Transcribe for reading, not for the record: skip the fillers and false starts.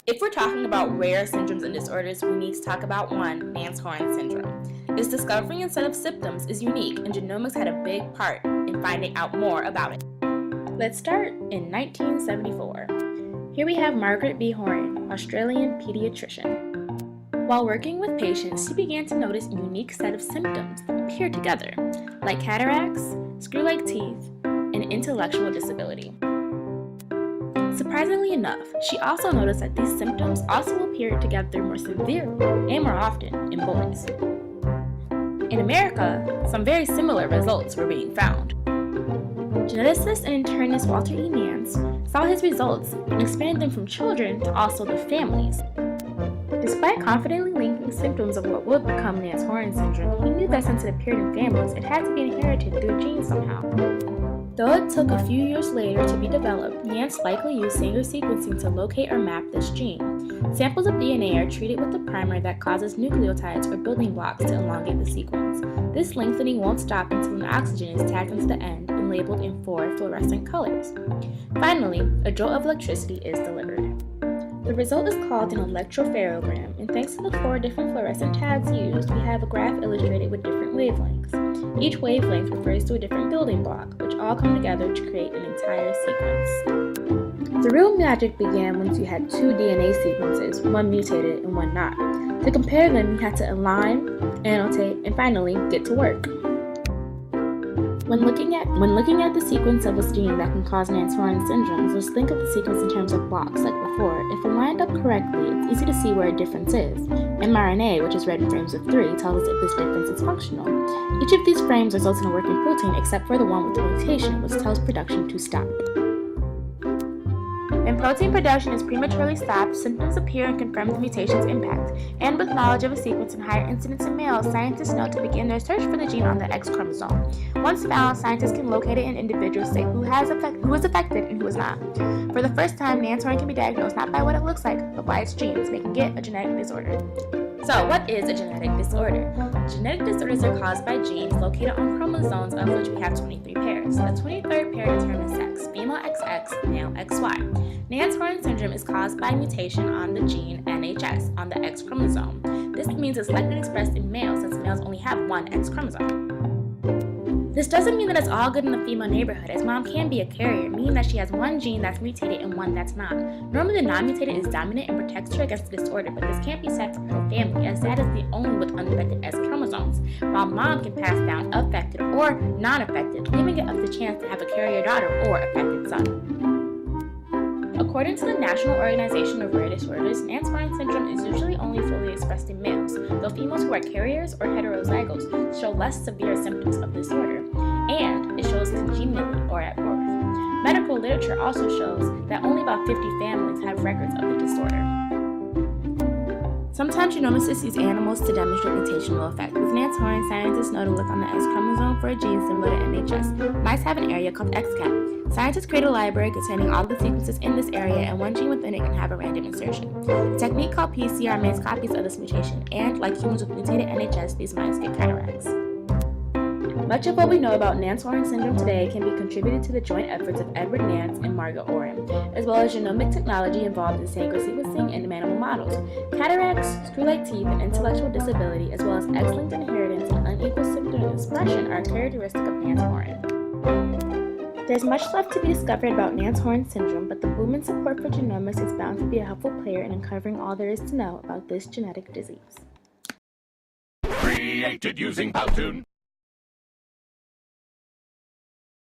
If we're talking about rare syndromes and disorders, we need to talk about one, Nance Horan syndrome. Its discovery and set of symptoms is unique, and genomics had a big part in finding out more about it. Let's start in 1974. Here we have Margaret B. Horan, Australian pediatrician. While working with patients, she began to notice a unique set of symptoms that appear together, like cataracts, screw-like teeth, and intellectual disability. Surprisingly enough, she also noticed that these symptoms also appeared together more severely and more often in boys. In America, some very similar results were being found. Geneticist and internist Walter E. Nance saw his results and expanded them from children to also the families. Despite confidently linking symptoms of what would become Nance Horan syndrome, he knew that since it appeared in families, it had to be inherited through genes somehow. Though it took a few years later to be developed, Nance likely used Sanger sequencing to locate or map this gene. Samples of DNA are treated with a primer that causes nucleotides or building blocks to elongate the sequence. This lengthening won't stop until an oxygen is tagged onto the end and labeled in 4 fluorescent colors. Finally, a jolt of electricity is delivered. The result is called an electropherogram, and thanks to the 4 different fluorescent tags used, we have a graph illustrated with different wavelengths. Each wavelength refers to a different building block, which all come together to create an entire sequence. The real magic began once you had 2 DNA sequences, one mutated and one not. To compare them, you had to align, annotate, and finally get to work. When looking at the sequence of a gene that can cause Nance Horan syndrome, just think of the sequence in terms of blocks like before. If it lined up correctly, it's easy to see where a difference is. mRNA, which is read in frames of 3, tells us if this difference is functional. Each of these frames results in a working protein except for the one with the mutation, which tells production to stop. When protein production is prematurely stopped, symptoms appear and confirm the mutation's impact. And with knowledge of a sequence in higher incidence in males, scientists know to begin their search for the gene on the X chromosome. Once found, scientists can locate it in individuals, say who is affected and who is not. For the first time, Nance Horan can be diagnosed not by what it looks like, but by its genes, making it a genetic disorder. So, what is a genetic disorder? Genetic disorders are caused by genes located on chromosomes, of which we have 23 pairs. The 23rd pair determines sex, female XX, male XY. Nance Horan syndrome is caused by mutation on the gene NHS on the X chromosome. This means it's likely expressed in males, since males only have one X chromosome. This doesn't mean that it's all good in the female neighborhood, as mom can be a carrier, meaning that she has one gene that's mutated and one that's not. Normally, the non-mutated is dominant and protects her against the disorder, but this can't be said for her family, as dad is the only with unaffected X chromosomes, while mom can pass down affected or non-affected, leaving it up to chance to have a carrier daughter or affected son. According to the National Organization of Rare Disorders, Nance Horan syndrome is usually only fully expressed in males, though females who are carriers or heterozygotes show less severe symptoms of the disorder, and it shows congenitally or at birth. Medical literature also shows that only about 50 families have records of the disorder. Sometimes genomicists use animals to demonstrate mutational effect. With Nance Horan, scientists know to look on the X chromosome for a gene similar to NHS. Mice have an area called XCAP. Scientists create a library containing all the sequences in this area, and one gene within it can have a random insertion. A technique called PCR makes copies of this mutation, and like humans with mutated NHS, these mice get cataracts. Much of what we know about Nance Horan syndrome today can be contributed to the joint efforts of Edward Nance and Margaret Horan, as well as genomic technology involved in Sanger sequencing and animal models. Cataracts, screw-like teeth, and intellectual disability, as well as X-linked inheritance and unequal symptom expression are characteristic of Nance Horan. There's much left to be discovered about Nance Horan syndrome, but the boom in support for genomics is bound to be a helpful player in uncovering all there is to know about this genetic disease. Created using Powtoon.